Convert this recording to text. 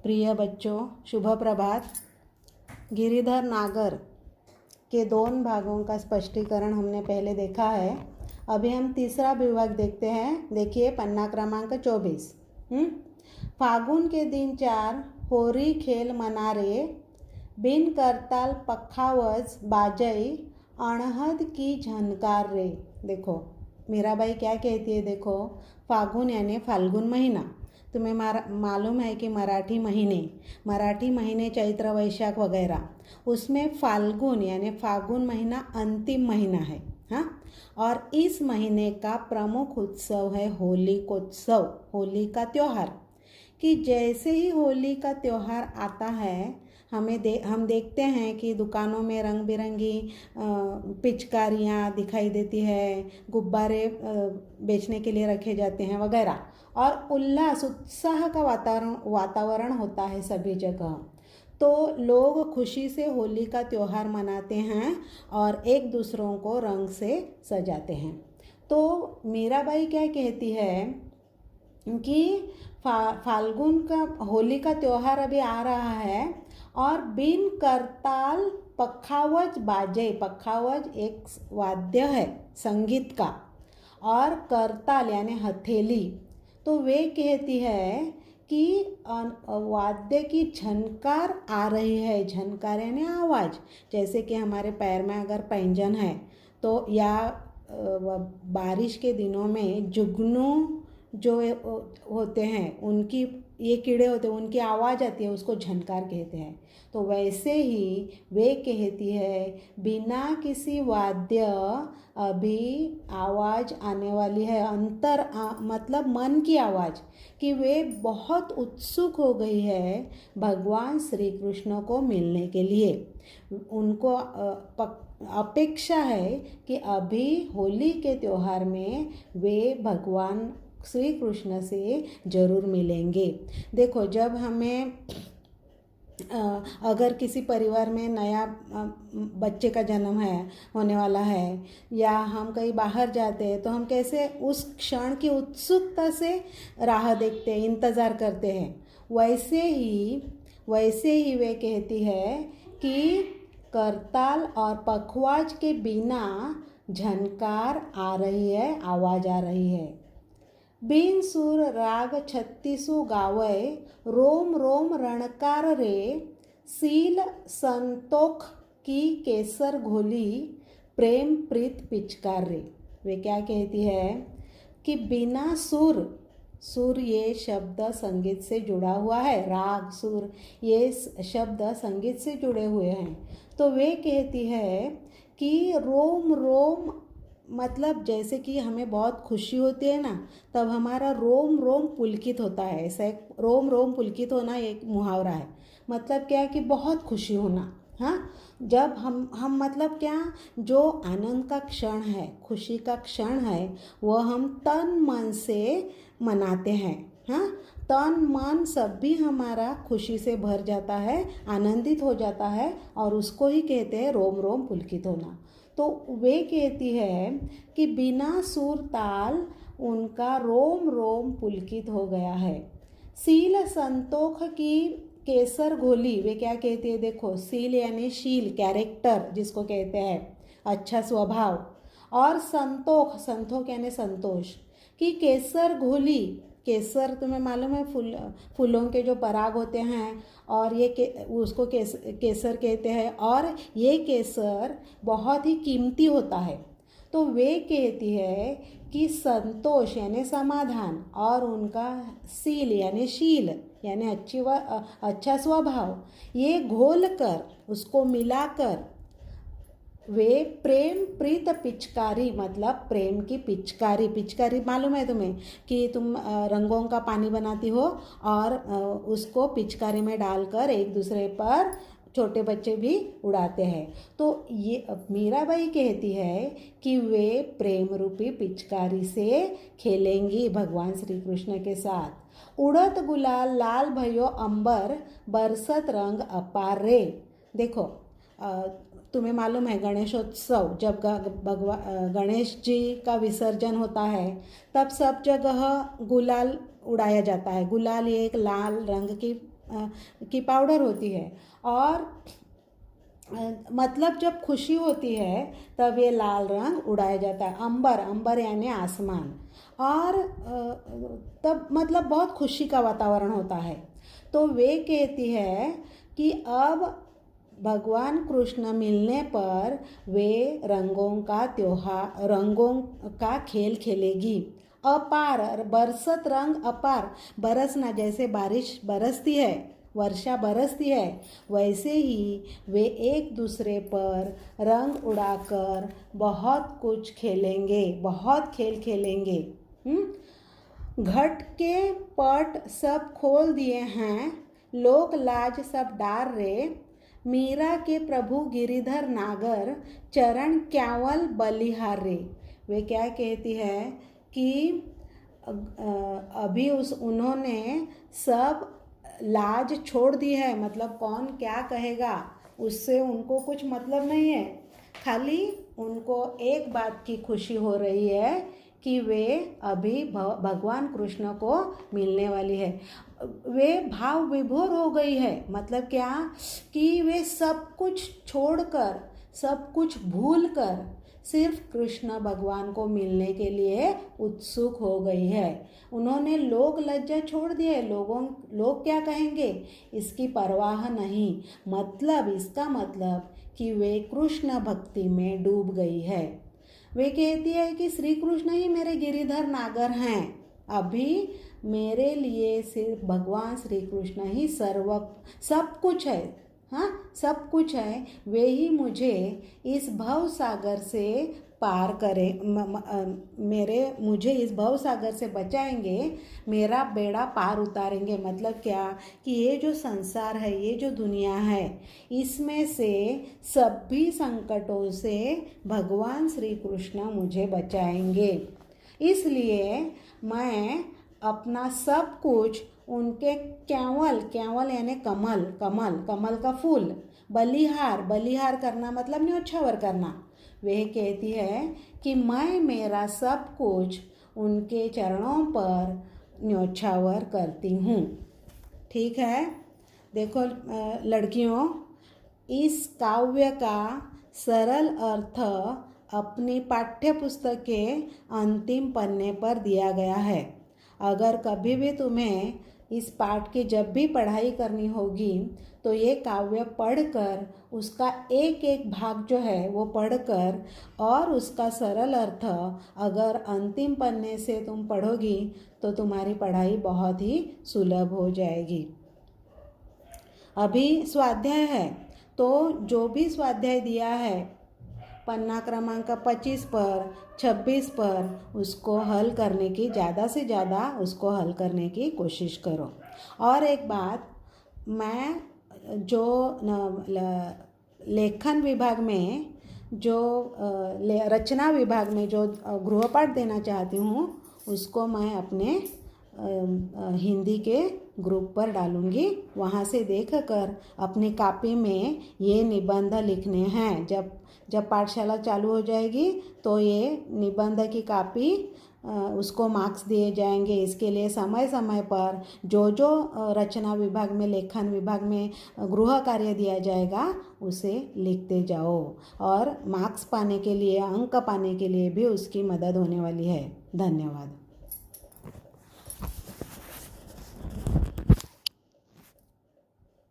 प्रिय बच्चों, शुभ प्रभात। गिरिधर नागर के 2 भागों का स्पष्टीकरण हमने पहले देखा है। अभी हम तीसरा विभाग देखते हैं। देखिए पन्ना क्रमांक 24। फागुन के दिन 4 होरी खेल मना रे, बिन करताल पखावज बाजई, अणहद की झनकार रे। देखो मीराबाई क्या कहती है। देखो फागुन यानी फाल्गुन महीना। तुम्हें मालूम है कि मराठी महीने चैत्र वैशाख वगैरह, उसमें फाल्गुन यानी फागुन महीना अंतिम महीना है। हाँ, और इस महीने का प्रमुख उत्सव है होलिकोत्सव, होली का त्यौहार। कि जैसे ही होली का त्यौहार आता है हम देखते हैं कि दुकानों में रंग बिरंगी पिचकारियाँ दिखाई देती है, गुब्बारे बेचने के लिए रखे जाते हैं वगैरह, और उल्लास उत्साह का वातावरण होता है सभी जगह। तो लोग खुशी से होली का त्यौहार मनाते हैं और एक दूसरों को रंग से सजाते हैं। तो मीराबाई क्या कहती है कि फाल्गुन का होली का त्यौहार अभी आ रहा है और बिन करताल पखावज बाजे, पखावज एक वाद्य है संगीत का, और करताल यानी हथेली। तो वे कहती है कि वाद्य की झनकार आ रही है। झनकार यानी आवाज़, जैसे कि हमारे पैर में अगर पैंजन है तो, या बारिश के दिनों में जुगनू जो होते हैं, उनकी ये कीड़े होते हैं, उनकी आवाज़ आती है, उसको झनकार कहते हैं। तो वैसे ही वे कहती है बिना किसी वाद्य अभी आवाज़ आने वाली है, मतलब मन की आवाज़, कि वे बहुत उत्सुक हो गई है भगवान श्री कृष्ण को मिलने के लिए। उनको अपेक्षा है कि अभी होली के त्यौहार में वे भगवान श्री कृष्ण से जरूर मिलेंगे। देखो जब हमें अगर किसी परिवार में नया बच्चे का जन्म होने वाला है, या हम कहीं बाहर जाते हैं, तो हम कैसे उस क्षण की उत्सुकता से राह देखते हैं, इंतज़ार करते हैं। वैसे ही वे कहती है कि करताल और पखवाज के बिना झनकार आ रही है, आवाज़ आ रही है। बिन सुर राग 36 गावय, रोम रोम रणकार रे, सील संतोख की केसर घोली, प्रेम प्रीत पिचकार रे। वे क्या कहती है कि बिना सुर ये शब्द संगीत से जुड़ा हुआ है, राग सुर ये शब्द संगीत से जुड़े हुए हैं। तो वे कहती है कि रोम रोम, मतलब जैसे कि हमें बहुत खुशी होती है ना, तब हमारा रोम रोम पुलकित होता है। ऐसा एक रोम रोम पुलकित होना एक मुहावरा है। मतलब क्या है कि बहुत खुशी होना। हाँ, जब हम मतलब क्या, जो आनंद का क्षण है, खुशी का क्षण है, वह हम तन मन से मनाते हैं। हाँ, तन मन सब भी हमारा खुशी से भर जाता है, आनंदित हो जाता है, और उसको ही कहते हैं रोम रोम पुलकित होना। तो वे कहती है कि बिना सुर ताल उनका रोम रोम पुलकित हो गया है। सील संतोख की केसर घोली, वे क्या कहती है। देखो सील यानी शील, कैरेक्टर जिसको कहते हैं, अच्छा स्वभाव, और संतोख यानी संतोष की केसर घोली। केसर तुम्हें मालूम है, फूलों के जो पराग होते हैं, और ये उसको केसर कहते हैं, और ये केसर बहुत ही कीमती होता है। तो वे कहती है कि संतोष यानी समाधान, और उनका सील यानी शील यानी अच्छा स्वभाव, ये घोल कर, उसको मिलाकर वे प्रेम प्रीत पिचकारी, मतलब प्रेम की पिचकारी मालूम है तुम्हें कि तुम रंगों का पानी बनाती हो और उसको पिचकारी में डालकर एक दूसरे पर छोटे बच्चे भी उड़ाते हैं। तो ये मीराबाई कहती है कि वे प्रेम रूपी पिचकारी से खेलेंगी भगवान श्री कृष्ण के साथ। उड़त गुलाल लाल भयो अंबर, बरसत रंग अपार रे। देखो तुम्हें मालूम है गणेशोत्सव, जब गणेश जी का विसर्जन होता है, तब सब जगह गुलाल उड़ाया जाता है। गुलाल ये एक लाल रंग की की पाउडर होती है। और मतलब जब खुशी होती है तब ये लाल रंग उड़ाया जाता है। अंबर, अंबर यानी आसमान। और तब मतलब बहुत खुशी का वातावरण होता है। तो वे कहती है कि अब भगवान कृष्ण मिलने पर वे रंगों का त्योहार, रंगों का खेल खेलेगी। अपार, बरसत रंग अपार, बरसना जैसे बारिश बरसती है, वर्षा बरसती है, वैसे ही वे एक दूसरे पर रंग उड़ाकर बहुत कुछ खेलेंगे, बहुत खेल खेलेंगे। घट के पट सब खोल दिए हैं, लोक लाज सब डार रे, मीरा के प्रभु गिरिधर नागर, चरण क्यावल बलिहार रे। वे क्या कहती है कि अभी उन्होंने सब लाज छोड़ दी है, मतलब कौन क्या कहेगा उससे उनको कुछ मतलब नहीं है। खाली उनको एक बात की खुशी हो रही है कि वे अभी भगवान कृष्ण को मिलने वाली है। वे भाव विभोर हो गई है, मतलब क्या कि वे सब कुछ छोड़कर, सब कुछ भूलकर सिर्फ कृष्ण भगवान को मिलने के लिए उत्सुक हो गई है। उन्होंने लोक लज्जा छोड़ दी है, लोग क्या कहेंगे इसकी परवाह नहीं। मतलब इसका मतलब कि वे कृष्ण भक्ति में डूब गई है। वे कहती है कि श्री कृष्ण ही मेरे गिरिधर नागर हैं। अभी मेरे लिए सिर्फ भगवान श्री कृष्ण ही सब कुछ है। हाँ, सब कुछ है। वे ही मुझे इस भव सागर से पार करें, मुझे इस भव सागर से बचाएंगे, मेरा बेड़ा पार उतारेंगे। मतलब क्या कि ये जो संसार है, ये जो दुनिया है, इसमें से सभी संकटों से भगवान श्री कृष्ण मुझे बचाएंगे। इसलिए मैं अपना सब कुछ उनके क्यावल, क्यावल यानी कमल, कमल, कमल का फूल, बलिहार, बलिहार करना मतलब न्योछावर करना। वह कहती है कि मैं मेरा सब कुछ उनके चरणों पर न्योछावर करती हूँ। ठीक है, देखो लड़कियों, इस काव्य का सरल अर्थ अपनी पाठ्य पुस्तक के अंतिम पन्ने पर दिया गया है। अगर कभी भी तुम्हें इस पाठ की जब भी पढ़ाई करनी होगी तो ये काव्य पढ़कर उसका एक एक भाग जो है वो पढ़कर और उसका सरल अर्थ अगर अंतिम पन्ने से तुम पढ़ोगी तो तुम्हारी पढ़ाई बहुत ही सुलभ हो जाएगी। अभी स्वाध्याय है, तो जो भी स्वाध्याय दिया है पन्ना क्रमांक 25 पर, 26 पर उसको हल करने की, ज़्यादा से ज़्यादा उसको हल करने की कोशिश करो। और एक बात, मैं जो लेखन विभाग में, जो रचना विभाग में जो गृहपाठ देना चाहती हूँ उसको मैं अपने हिंदी के ग्रुप पर डालूँगी। वहाँ से देखकर अपनी कॉपी में ये निबंध लिखने हैं। जब पाठशाला चालू हो जाएगी तो ये निबंध की कॉपी उसको मार्क्स दिए जाएंगे। इसके लिए समय समय पर जो रचना विभाग में, लेखन विभाग में गृह कार्य दिया जाएगा उसे लिखते जाओ, और मार्क्स पाने के लिए, अंक पाने के लिए भी उसकी मदद होने वाली है। धन्यवाद।